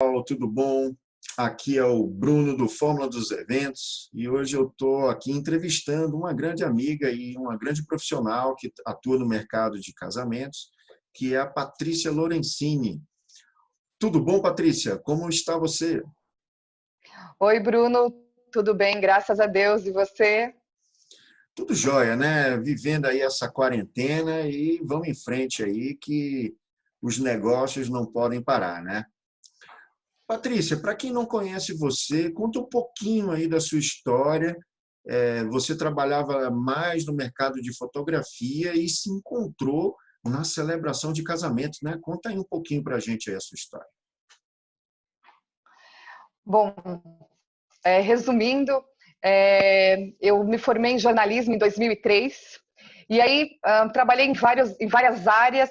Paulo, tudo bom? Aqui é o Bruno do Fórmula dos Eventos e hoje eu estou aqui entrevistando uma grande amiga e uma grande profissional que atua no mercado de casamentos, que é a Patrícia Lorenzini. Tudo bom, Patrícia? Como está você? Oi, Bruno, tudo bem? Graças a Deus. E você? Tudo jóia, né? Vivendo aí essa quarentena e vamos em frente aí que os negócios não podem parar, né? Patrícia, para quem não conhece você, conta um pouquinho aí da sua história. Você trabalhava mais no mercado de fotografia e se encontrou na celebração de casamento, né? Conta aí um pouquinho para a gente aí a sua história. Bom, resumindo, eu me formei em jornalismo em 2003 e aí trabalhei em várias áreas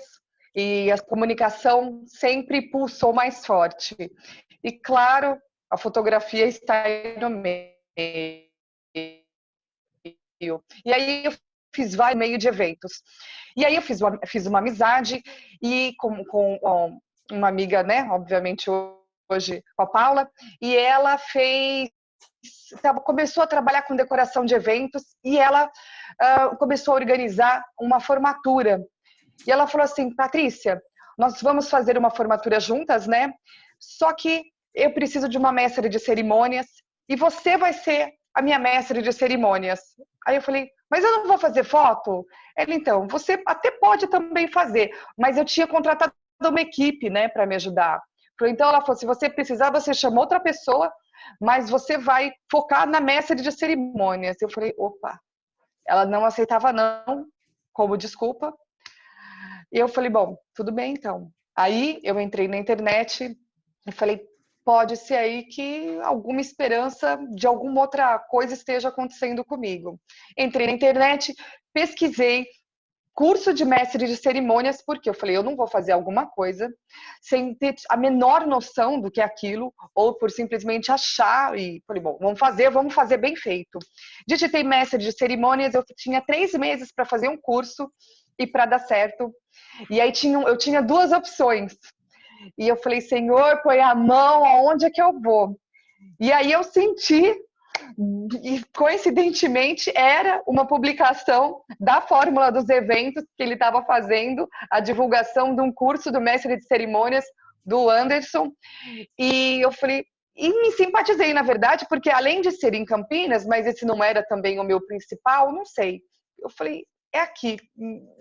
e a comunicação sempre pulsou mais forte. E claro, a fotografia está aí no meio. E aí eu fiz vários meio de eventos. E aí eu fiz uma amizade e com uma amiga, né, obviamente hoje com a Paula, e ela começou a trabalhar com decoração de eventos e ela começou a organizar uma formatura. E ela falou assim, Patrícia, nós vamos fazer uma formatura juntas, né? Só que eu preciso de uma mestre de cerimônias e você vai ser a minha mestre de cerimônias. Aí eu falei, mas eu não vou fazer foto? Ela, então, você até pode também fazer, mas eu tinha contratado uma equipe, né, para me ajudar. Então ela falou, se você precisar, você chama outra pessoa, mas você vai focar na mestre de cerimônias. Eu falei, opa, ela não aceitava não, como desculpa. E eu falei, bom, tudo bem então. Aí eu entrei na internet e falei, pode ser aí que alguma esperança de alguma outra coisa esteja acontecendo comigo. Entrei na internet, pesquisei curso de mestre de cerimônias, porque eu falei, eu não vou fazer alguma coisa sem ter a menor noção do que é aquilo, ou por simplesmente achar e falei, bom, vamos fazer bem feito. Digitei mestre de cerimônias, eu tinha 3 meses para fazer um curso e para dar certo. E aí eu tinha duas opções. E eu falei, Senhor, põe a mão aonde é que eu vou. E aí eu senti, e coincidentemente era uma publicação da Fórmula dos Eventos que ele estava fazendo, a divulgação de um curso do mestre de cerimônias do Anderson. E eu falei, e me simpatizei, na verdade, porque além de ser em Campinas, mas esse não era também o meu principal, não sei. Eu falei, é aqui.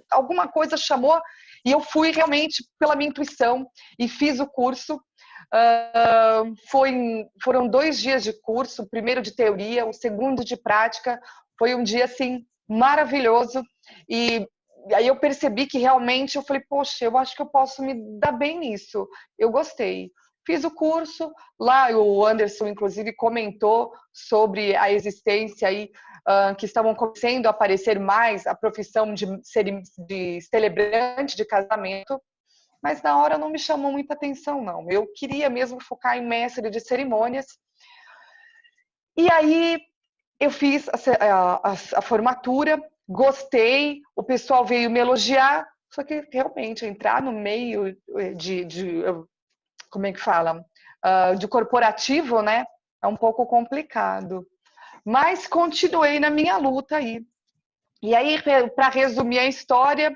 Alguma coisa chamou e eu fui realmente pela minha intuição e fiz o curso. Foram 2 dias de curso, o primeiro de teoria, o segundo de prática. Foi um dia assim maravilhoso e aí eu percebi que realmente eu falei, poxa, eu acho que eu posso me dar bem nisso. Eu gostei. Fiz o curso, lá o Anderson, inclusive, comentou sobre a existência aí, que estavam começando a aparecer mais a profissão de celebrante de casamento, mas na hora não me chamou muita atenção, não. Eu queria mesmo focar em mestre de cerimônias. E aí eu fiz a formatura, gostei, o pessoal veio me elogiar, só que realmente entrar no meio de como é que fala? De corporativo, né? É um pouco complicado. Mas continuei na minha luta aí. E aí, para resumir a história,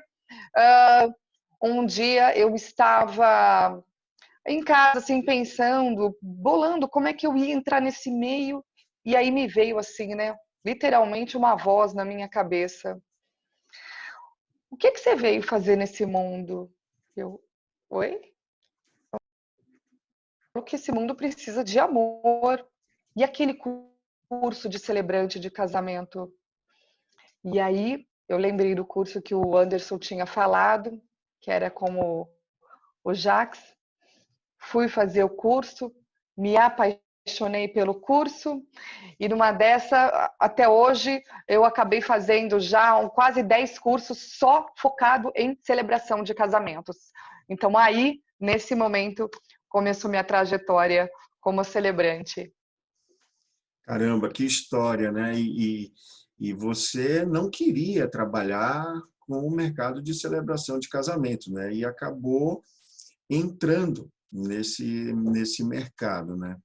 um dia eu estava em casa, assim, pensando, bolando como é que eu ia entrar nesse meio, e aí me veio assim, né? Literalmente uma voz na minha cabeça. O que que você veio fazer nesse mundo? Eu, oi? Que esse mundo precisa de amor. E aquele curso de celebrante de casamento? E aí eu lembrei do curso que o Anderson tinha falado, que era como o Jax. Fui fazer o curso, me apaixonei pelo curso e numa dessa, até hoje, eu acabei fazendo já quase 10 cursos só focado em celebração de casamentos. Então aí, nesse momento, começou minha trajetória como celebrante. Caramba, que história, né? E você não queria trabalhar com o mercado de celebração de casamento, né? E acabou entrando nesse mercado, né?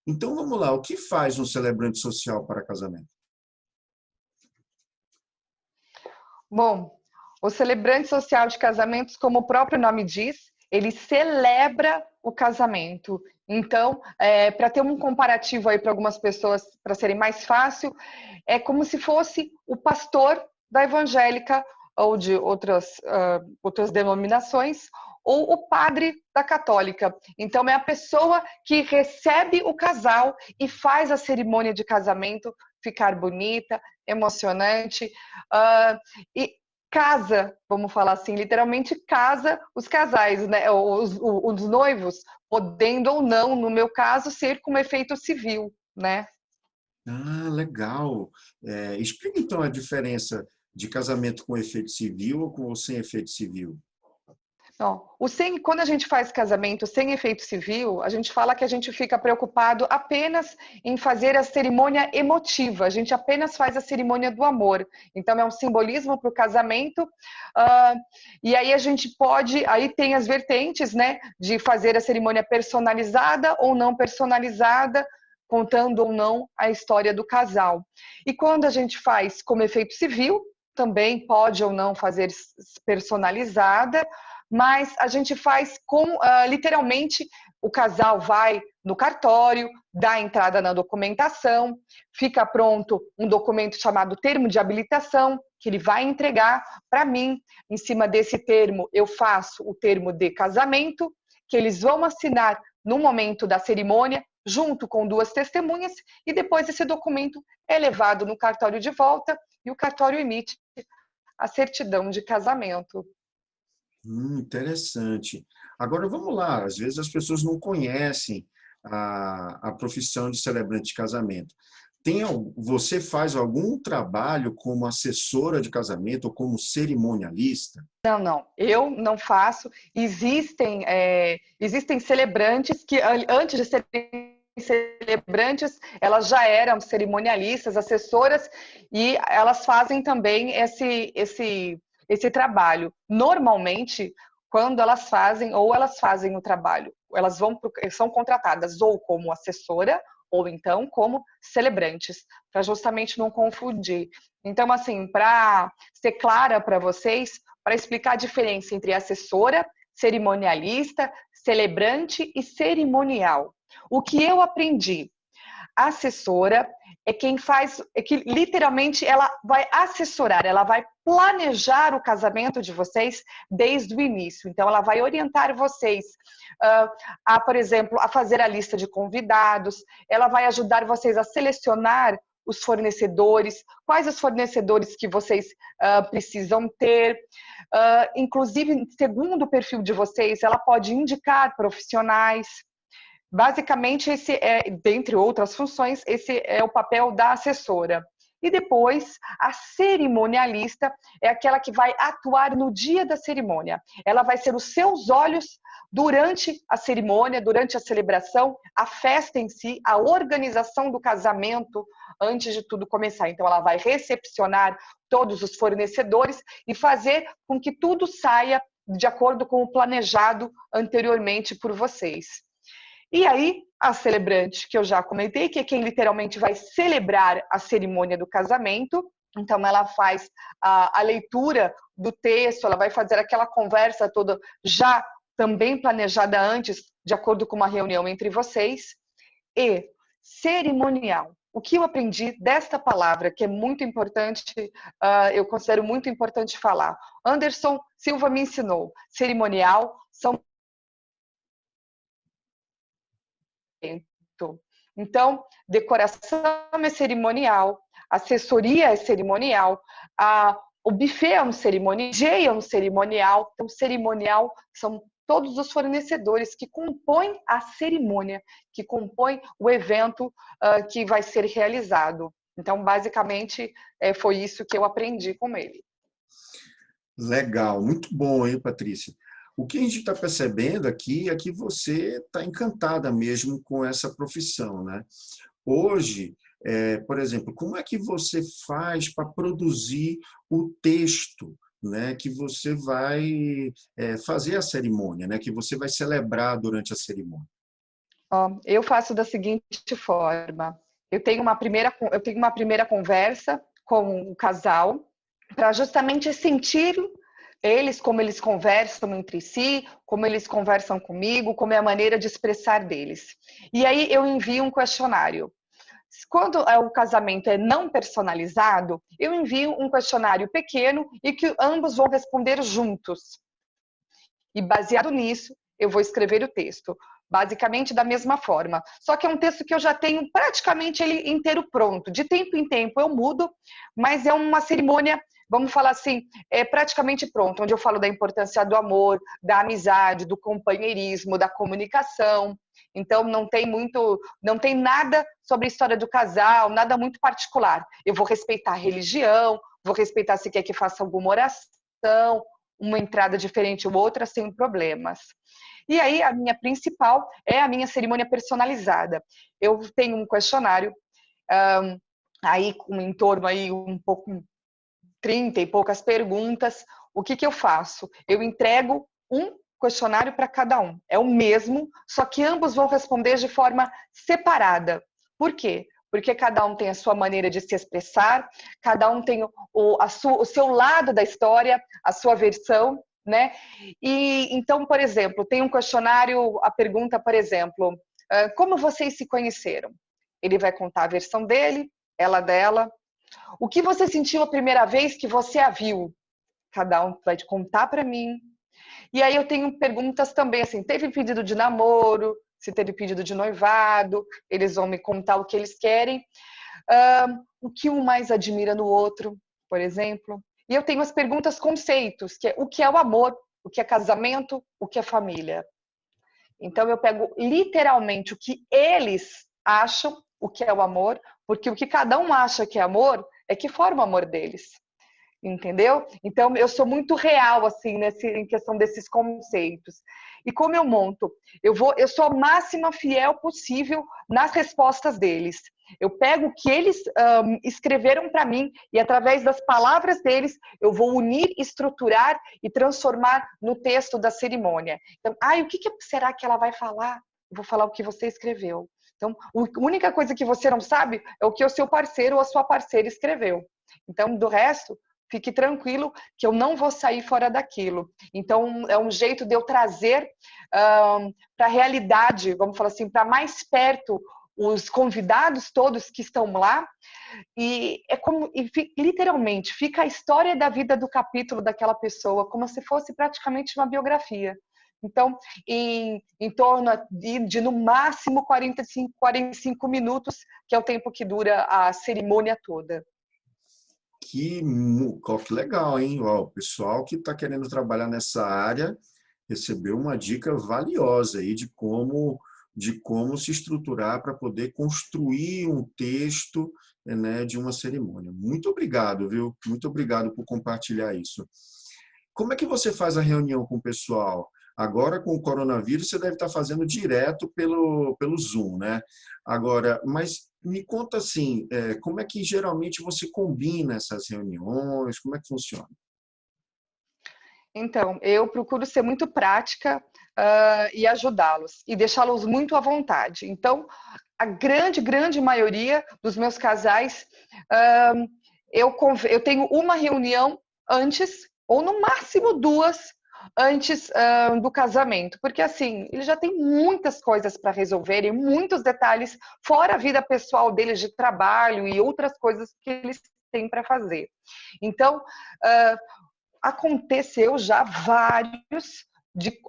Então, vamos lá. O que faz um celebrante social para casamento? Bom, o celebrante social de casamentos, como o próprio nome diz, ele celebra o casamento. Então, para ter um comparativo aí para algumas pessoas, para serem mais fácil, é como se fosse o pastor da evangélica ou de outras denominações, ou o padre da católica. Então, é a pessoa que recebe o casal e faz a cerimônia de casamento ficar bonita, emocionante, e casa, vamos falar assim, literalmente casa os casais, né? Os noivos, podendo ou não, no meu caso, ser com efeito civil, né? Ah, legal. Explica então a diferença de casamento com efeito civil ou com ou sem efeito civil. Não, quando a gente faz casamento sem efeito civil, a gente fala que a gente fica preocupado apenas em fazer a cerimônia emotiva, a gente apenas faz a cerimônia do amor. Então, é um simbolismo para o casamento, e aí a gente pode, aí tem as vertentes, né, de fazer a cerimônia personalizada ou não personalizada, contando ou não a história do casal. E quando a gente faz como efeito civil, também pode ou não fazer personalizada, mas a gente faz com, literalmente, o casal vai no cartório, dá entrada na documentação, fica pronto um documento chamado termo de habilitação, que ele vai entregar para mim. Em cima desse termo, eu faço o termo de casamento, que eles vão assinar no momento da cerimônia, junto com duas testemunhas, e depois esse documento é levado no cartório de volta e o cartório emite a certidão de casamento. Interessante. Agora vamos lá. Às vezes as pessoas não conhecem a profissão de celebrante de casamento. Você faz algum trabalho como assessora de casamento ou como cerimonialista? Não, não, eu não faço. Existem celebrantes que, antes de serem celebrantes, elas já eram cerimonialistas, assessoras, e elas fazem também esse trabalho. Normalmente, quando elas fazem o trabalho, são contratadas ou como assessora, ou então como celebrantes, para justamente não confundir. Então, assim, para ser clara para vocês, para explicar a diferença entre assessora, cerimonialista, celebrante e cerimonial. O que eu aprendi? A assessora é que literalmente ela vai assessorar, ela vai planejar o casamento de vocês desde o início. Então, ela vai orientar vocês por exemplo, a fazer a lista de convidados, ela vai ajudar vocês a selecionar os fornecedores, quais os fornecedores que vocês precisam ter. Inclusive, segundo o perfil de vocês, ela pode indicar profissionais. Basicamente, dentre outras funções, esse é o papel da assessora. E depois, a cerimonialista é aquela que vai atuar no dia da cerimônia. Ela vai ser os seus olhos durante a cerimônia, durante a celebração, a festa em si, a organização do casamento antes de tudo começar. Então, ela vai recepcionar todos os fornecedores e fazer com que tudo saia de acordo com o planejado anteriormente por vocês. E aí, a celebrante, que eu já comentei, que é quem literalmente vai celebrar a cerimônia do casamento. Então, ela faz a leitura do texto, ela vai fazer aquela conversa toda já também planejada antes, de acordo com uma reunião entre vocês. E cerimonial. O que eu aprendi desta palavra, que é muito importante, eu considero muito importante falar. Anderson Silva me ensinou. Cerimonial são Então, decoração é cerimonial, assessoria é cerimonial, o buffet é um cerimonial, DJ é um cerimonial. Então, cerimonial são todos os fornecedores que compõem a cerimônia, que compõem o evento que vai ser realizado. Então, basicamente, foi isso que eu aprendi com ele. Legal, muito bom, hein, Patrícia? O que a gente está percebendo aqui é que você está encantada mesmo com essa profissão, né? Hoje, por exemplo, como é que você faz para produzir o texto né, que você vai fazer a cerimônia, né, que você vai celebrar durante a cerimônia? Ó, eu faço da seguinte forma: eu tenho uma primeira conversa com o casal para justamente sentir eles, como eles conversam entre si, como eles conversam comigo, como é a maneira de expressar deles. E aí eu envio um questionário. Quando o casamento é não personalizado, eu envio um questionário pequeno e que ambos vão responder juntos. E baseado nisso, eu vou escrever o texto, basicamente da mesma forma. Só que é um texto que eu já tenho praticamente ele inteiro pronto. De tempo em tempo eu mudo, mas é uma cerimônia, vamos falar assim, é praticamente pronto, onde eu falo da importância do amor, da amizade, do companheirismo, da comunicação. Então não tem nada sobre a história do casal, nada muito particular. Eu vou respeitar a religião, vou respeitar se quer que faça alguma oração, uma entrada diferente ou outra sem problemas. E aí a minha principal é a minha cerimônia personalizada. Eu tenho um questionário aí com em torno aí um pouco 30 e poucas perguntas. O que eu faço? Eu entrego um questionário para cada um. É o mesmo, só que ambos vão responder de forma separada. Por quê? Porque cada um tem a sua maneira de se expressar, cada um tem o seu lado da história, a sua versão, né? E então, por exemplo, tem um questionário, a pergunta, por exemplo, como vocês se conheceram? Ele vai contar a versão dele, ela dela. O que você sentiu a primeira vez que você a viu? Cada um vai te contar para mim. E aí eu tenho perguntas também, assim, teve pedido de namoro, se teve pedido de noivado, eles vão me contar o que eles querem. O que um mais admira no outro, por exemplo. E eu tenho as perguntas conceitos, que é o que é o amor, o que é casamento, o que é família. Então eu pego literalmente o que eles acham, o que é o amor, porque o que cada um acha que é amor é que forma o amor deles. Entendeu? Então eu sou muito real assim em questão desses conceitos. E como eu monto, eu sou a máxima fiel possível nas respostas deles. Eu pego o que eles escreveram para mim e através das palavras deles eu vou unir, estruturar e transformar no texto da cerimônia. Então, o que será que ela vai falar? Eu vou falar o que você escreveu. Então, a única coisa que você não sabe é o que o seu parceiro ou a sua parceira escreveu. Então, do resto, fique tranquilo que eu não vou sair fora daquilo. Então, é um jeito de eu trazer para a realidade, vamos falar assim, para mais perto os convidados todos que estão lá. E é como, literalmente, fica a história da vida do capítulo daquela pessoa, como se fosse praticamente uma biografia. Então, em torno de no máximo 45 minutos, que é o tempo que dura a cerimônia toda. Que legal, hein? Ó, o pessoal que está querendo trabalhar nessa área recebeu uma dica valiosa aí de como se estruturar para poder construir um texto, né, de uma cerimônia. Muito obrigado, viu? Muito obrigado por compartilhar isso. Como é que você faz a reunião com o pessoal? Agora, com o coronavírus, você deve estar fazendo direto pelo Zoom, né? Agora, mas me conta assim, como é que geralmente você combina essas reuniões? Como é que funciona? Então, eu procuro ser muito prática e ajudá-los e deixá-los muito à vontade. Então, a grande maioria dos meus casais, eu tenho uma reunião antes, ou no máximo duas, antes do casamento, porque assim, eles já têm muitas coisas para resolverem, muitos detalhes, fora a vida pessoal deles de trabalho e outras coisas que eles têm para fazer. Então, aconteceu já vários,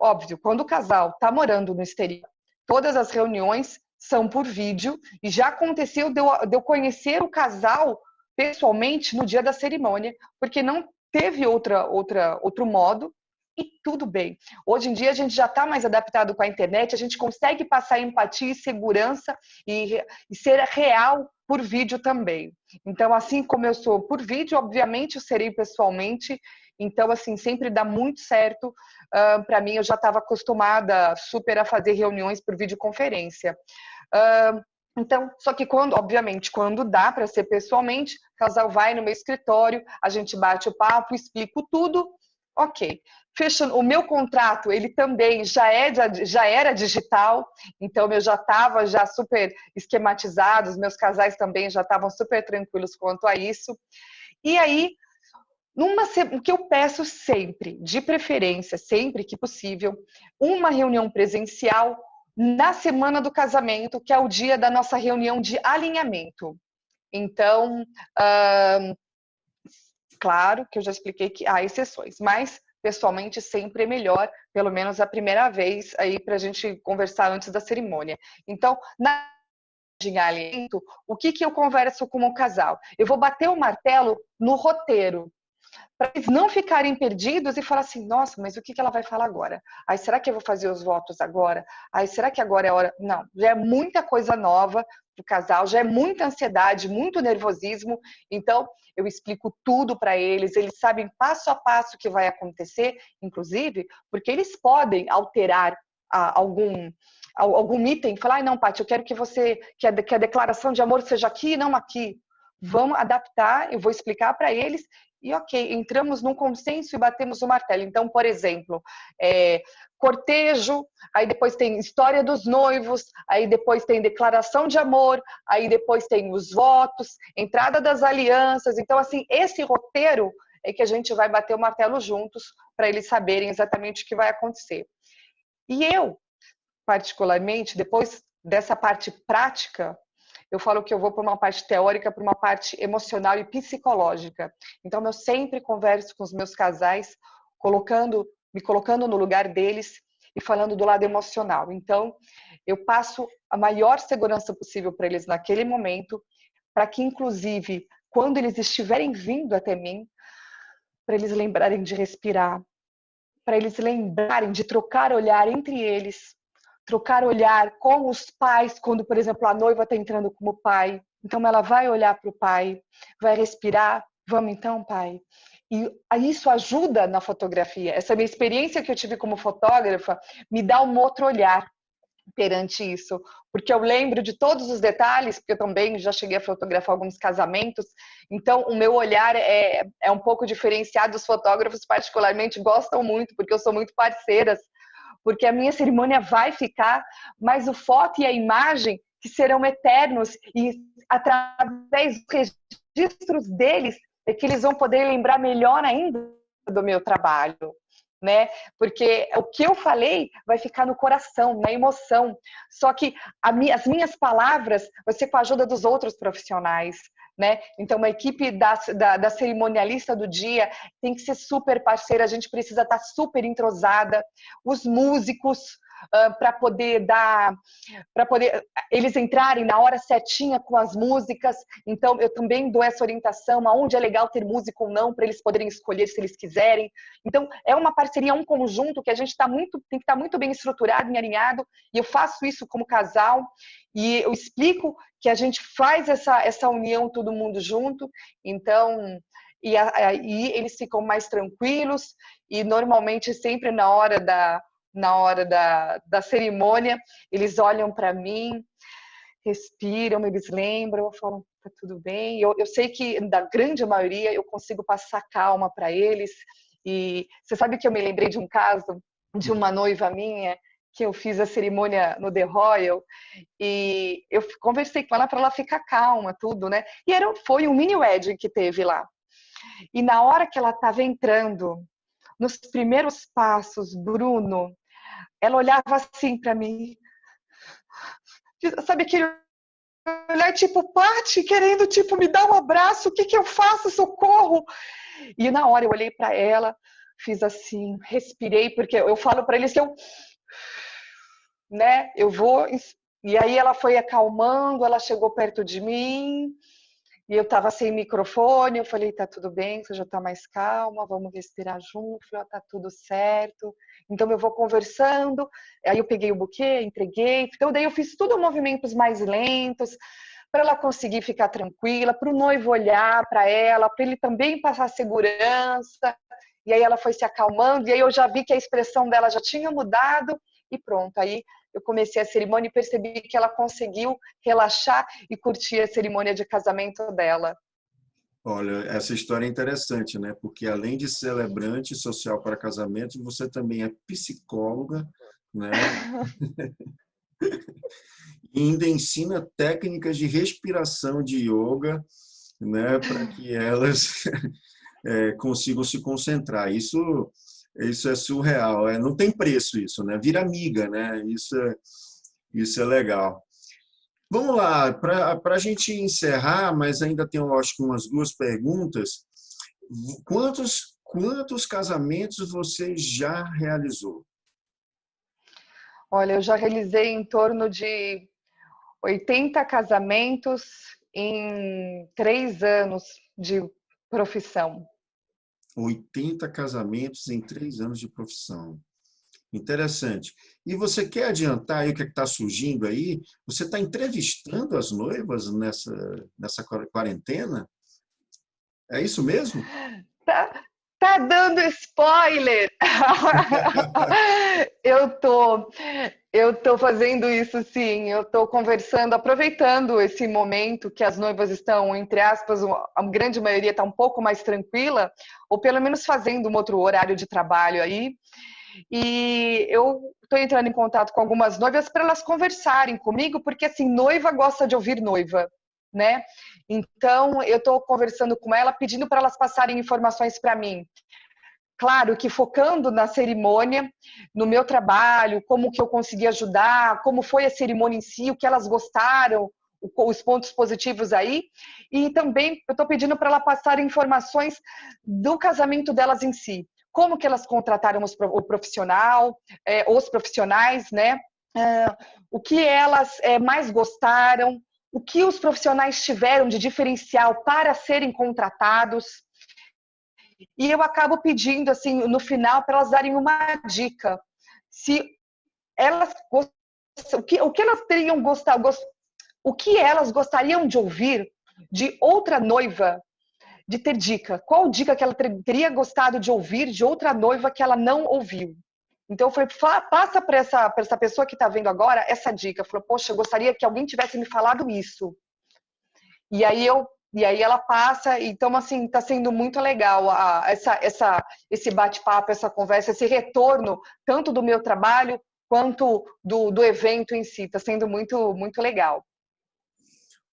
óbvio, quando o casal está morando no exterior, todas as reuniões são por vídeo, e já aconteceu de eu conhecer o casal pessoalmente no dia da cerimônia, porque não teve outro modo, e tudo bem. Hoje em dia a gente já está mais adaptado com a internet, a gente consegue passar empatia e segurança e ser real por vídeo também. Então, assim como eu sou por vídeo, obviamente eu serei pessoalmente. Então, assim, sempre dá muito certo. Para mim, eu já estava acostumada super a fazer reuniões por videoconferência. Então, só que quando, obviamente, quando dá para ser pessoalmente, o casal vai no meu escritório, a gente bate o papo, explico tudo, ok. Fecha, o meu contrato, ele também já era digital, então eu já estava já super esquematizado, os meus casais também já estavam super tranquilos quanto a isso. E aí, o que eu peço sempre, de preferência, sempre que possível, uma reunião presencial na semana do casamento, que é o dia da nossa reunião de alinhamento. Então, claro que eu já expliquei que há exceções, mas pessoalmente sempre é melhor, pelo menos a primeira vez, aí para a gente conversar antes da cerimônia. Então, na de alinhamento, o que eu converso com o casal? Eu vou bater o martelo no roteiro, para eles não ficarem perdidos e falar assim, nossa, mas o que ela vai falar agora? Aí, será que eu vou fazer os votos agora? Aí, será que agora é a hora? Não, já é muita coisa nova do casal, já é muita ansiedade, muito nervosismo, então eu explico tudo para eles, eles sabem passo a passo o que vai acontecer, inclusive, porque eles podem alterar algum item, falar, não, Paty, eu quero que a declaração de amor seja aqui e não aqui. Vamos adaptar, eu vou explicar para eles e ok, entramos num consenso e batemos o martelo. Então, por exemplo, cortejo, aí depois tem história dos noivos, aí depois tem declaração de amor, aí depois tem os votos, entrada das alianças. Então, assim, esse roteiro é que a gente vai bater o martelo juntos para eles saberem exatamente o que vai acontecer. E eu, particularmente, depois dessa parte prática, eu falo que eu vou para uma parte teórica, para uma parte emocional e psicológica. Então, eu sempre converso com os meus casais, me colocando no lugar deles e falando do lado emocional. Então, eu passo a maior segurança possível para eles naquele momento, para que, inclusive, quando eles estiverem vindo até mim, para eles lembrarem de respirar, para eles lembrarem de trocar olhar entre eles, trocar olhar com os pais, quando, por exemplo, a noiva está entrando como pai. Então, ela vai olhar para o pai, vai respirar. Vamos então, pai? E isso ajuda na fotografia. Essa minha experiência que eu tive como fotógrafa me dá um outro olhar perante isso, porque eu lembro de todos os detalhes, porque eu também já cheguei a fotografar alguns casamentos, então o meu olhar é um pouco diferenciado. Os fotógrafos particularmente gostam muito, porque eu sou muito parceiras, porque a minha cerimônia vai ficar, mas o foto e a imagem que serão eternos, e através dos registros deles é que eles vão poder lembrar melhor ainda do meu trabalho, né? Porque o que eu falei vai ficar no coração, na emoção. Só que as minhas palavras vai ser com a ajuda dos outros profissionais, né? Então, a equipe da cerimonialista do dia tem que ser super parceira, a gente precisa estar super entrosada. Os músicos, para poder eles entrarem na hora certinha com as músicas. Então, eu também dou essa orientação, aonde é legal ter música ou não, para eles poderem escolher se eles quiserem. Então, é uma parceria, um conjunto que a gente tem que estar muito bem estruturado e alinhado, e eu faço isso como casal, e eu explico que a gente faz essa união, todo mundo junto, então, e aí eles ficam mais tranquilos, e normalmente sempre na hora da cerimônia, eles olham para mim, respiram, eles lembram, falam, tá tudo bem. Eu sei que, da grande maioria, eu consigo passar calma para eles. E você sabe que eu me lembrei de um caso de uma noiva minha, que eu fiz a cerimônia no The Royal, e eu conversei com ela para ela ficar calma, tudo, né? E foi um mini wedding que teve lá. E na hora que ela estava entrando, nos primeiros passos, Bruno, ela olhava assim para mim, sabe aquele olhar tipo, Paty, querendo tipo me dar um abraço, o que eu faço, socorro? E na hora eu olhei para ela, fiz assim, respirei, porque eu falo para eles que eu vou, e aí ela foi acalmando, ela chegou perto de mim, e eu estava sem microfone, eu falei, tá tudo bem, você já está mais calma, vamos respirar junto, tá tudo certo. Então eu vou conversando, aí eu peguei o buquê, entreguei, então daí eu fiz tudo movimentos mais lentos, para ela conseguir ficar tranquila, para o noivo olhar para ela, para ele também passar segurança, e aí ela foi se acalmando, e aí eu já vi que a expressão dela já tinha mudado, e pronto, aí eu comecei a cerimônia e percebi que ela conseguiu relaxar e curtir a cerimônia de casamento dela. Olha, essa história é interessante, né? Porque além de celebrante social para casamentos, você também é psicóloga, né? E ainda ensina técnicas de respiração de yoga, né? Para que elas consigam se concentrar. Isso é surreal. Não tem preço isso, né? Vira amiga, né? Isso é legal. Vamos lá, para a gente encerrar, mas ainda tenho, acho que umas duas perguntas. Quantos casamentos você já realizou? Olha, eu já realizei em torno de 80 casamentos em 3 anos de profissão. 80 casamentos em 3 anos de profissão. Interessante. E você quer adiantar aí o que está surgindo aí? Você está entrevistando as noivas nessa quarentena? É isso mesmo? Tá, tá dando spoiler! Eu tô, eu tô fazendo isso sim, eu tô conversando, aproveitando esse momento que as noivas estão, entre aspas, a grande maioria está um pouco mais tranquila, ou pelo menos fazendo um outro horário de trabalho aí. E eu estou entrando em contato com algumas noivas para elas conversarem comigo, porque assim, noiva gosta de ouvir noiva, né? Então, eu estou conversando com ela, pedindo para elas passarem informações para mim. Claro que focando na cerimônia, no meu trabalho, como que eu consegui ajudar, como foi a cerimônia em si, o que elas gostaram, os pontos positivos aí. E também eu estou pedindo para ela passar informações do casamento delas em si. Como que elas contrataram o profissional, os profissionais, né? O que elas mais gostaram, o que os profissionais tiveram de diferencial para serem contratados. E eu acabo pedindo, assim, no final, para elas darem uma dica. Se elas o que elas teriam gostado, o que elas gostariam de ouvir de outra noiva, de ter dica. Qual dica que ela teria gostado de ouvir de outra noiva que ela não ouviu? Então, eu falei, passa para essa pessoa que está vendo agora essa dica. Falou, poxa, eu gostaria que alguém tivesse me falado isso. E aí ela passa, então assim, está sendo muito legal esse bate-papo, essa conversa, esse retorno, tanto do meu trabalho quanto do evento em si. Está sendo muito, muito legal.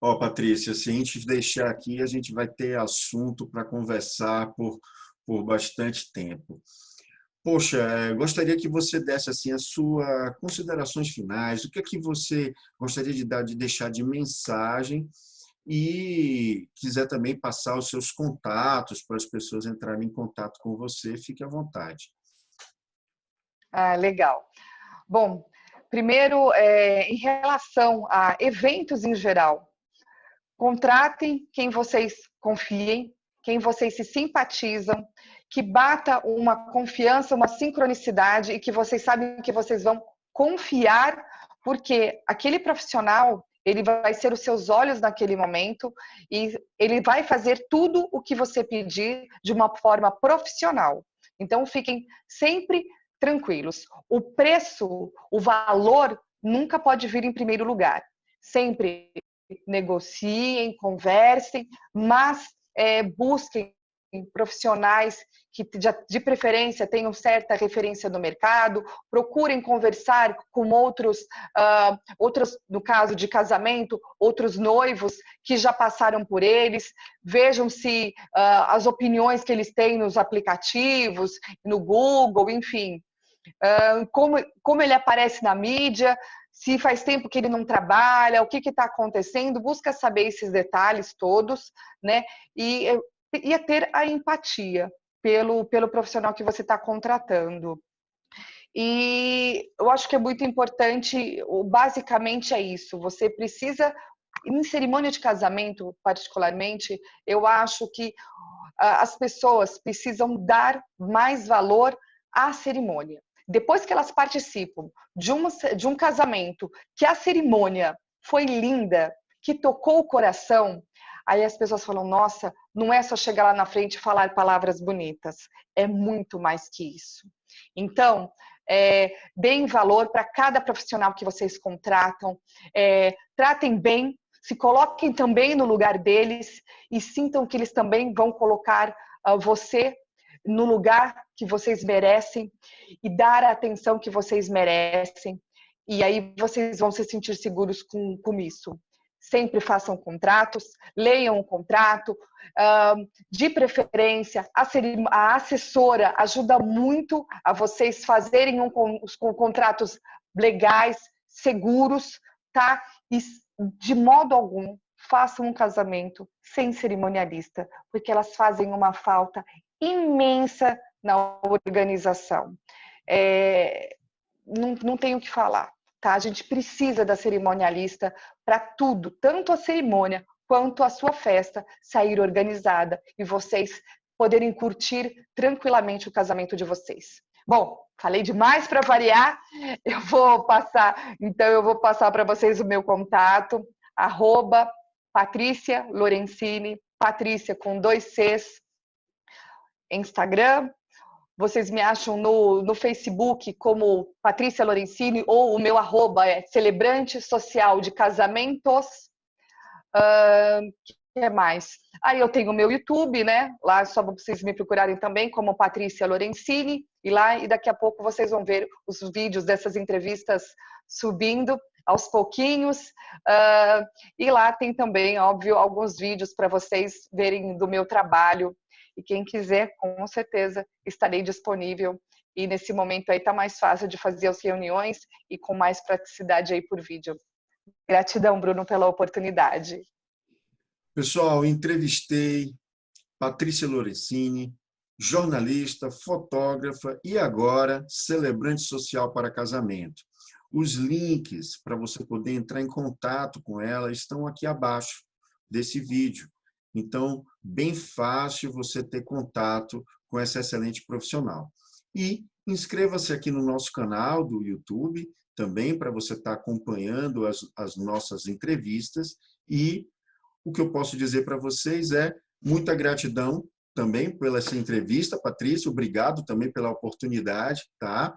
Ó, Patrícia, se a gente deixar aqui, a gente vai ter assunto para conversar por bastante tempo. Poxa, gostaria que você desse assim as suas considerações finais, o que é que você gostaria de deixar de mensagem e quiser também passar os seus contatos para as pessoas entrarem em contato com você, fique à vontade. Ah, legal. Bom, primeiro, em relação a eventos em geral, contratem quem vocês confiem, quem vocês se simpatizam, que bata uma confiança, uma sincronicidade e que vocês sabem que vocês vão confiar, porque aquele profissional, ele vai ser os seus olhos naquele momento e ele vai fazer tudo o que você pedir de uma forma profissional. Então, fiquem sempre tranquilos. O preço, o valor, nunca pode vir em primeiro lugar. Sempre negociem, conversem, mas busquem profissionais que de preferência tenham certa referência no mercado, procurem conversar com outros, no caso de casamento, outros noivos que já passaram por eles, vejam se as opiniões que eles têm nos aplicativos, no Google, enfim, como ele aparece na mídia, se faz tempo que ele não trabalha, o que está acontecendo, busca saber esses detalhes todos, né? E a ter a empatia pelo profissional que você está contratando. E eu acho que é muito importante, basicamente é isso, você precisa, em cerimônia de casamento particularmente, eu acho que as pessoas precisam dar mais valor à cerimônia. Depois que elas participam de um casamento, que a cerimônia foi linda, que tocou o coração, aí as pessoas falam, nossa, não é só chegar lá na frente e falar palavras bonitas, é muito mais que isso. Então, deem valor para cada profissional que vocês contratam, tratem bem, se coloquem também no lugar deles e sintam que eles também vão colocar você no lugar que vocês merecem e dar a atenção que vocês merecem. E aí vocês vão se sentir seguros com isso. Sempre façam contratos, leiam o contrato, de preferência, a assessora ajuda muito a vocês fazerem os contratos legais, seguros, tá? E de modo algum, façam um casamento sem cerimonialista, porque elas fazem uma falta imensa na organização. Não tenho o que falar. Tá? A gente precisa da cerimonialista para tudo, tanto a cerimônia quanto a sua festa sair organizada e vocês poderem curtir tranquilamente o casamento de vocês. Bom, falei demais para variar, eu vou passar para vocês o meu contato, @Patrícia Lorenzini, Patrícia com 2 Cs, Instagram. Vocês me acham no Facebook como Patrícia Lorenzini, ou o meu @ é Celebrante Social de Casamentos. O que mais? Aí eu tenho o meu YouTube, né? Lá é só vocês me procurarem também como Patrícia Lorenzini. E daqui a pouco vocês vão ver os vídeos dessas entrevistas subindo aos pouquinhos. E lá tem também, óbvio, alguns vídeos para vocês verem do meu trabalho. E quem quiser, com certeza, estarei disponível. E nesse momento aí tá mais fácil de fazer as reuniões e com mais praticidade aí por vídeo. Gratidão, Bruno, pela oportunidade. Pessoal, entrevistei Patrícia Lorenzini, jornalista, fotógrafa e agora celebrante social para casamento. Os links para você poder entrar em contato com ela estão aqui abaixo desse vídeo. Então, bem fácil você ter contato com essa excelente profissional. E inscreva-se aqui no nosso canal do YouTube, também para você estar acompanhando as nossas entrevistas. E o que eu posso dizer para vocês é muita gratidão também pela essa entrevista, Patrícia. Obrigado também pela oportunidade, tá?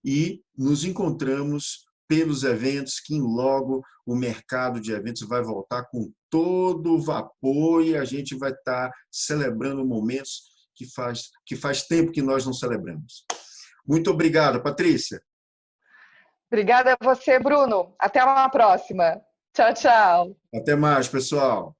E nos encontramos pelos eventos, que logo o mercado de eventos vai voltar com todo o vapor e a gente vai estar celebrando momentos que faz tempo que nós não celebramos. Muito obrigado, Patrícia. Obrigada a você, Bruno. Até uma próxima. Tchau, tchau. Até mais, pessoal.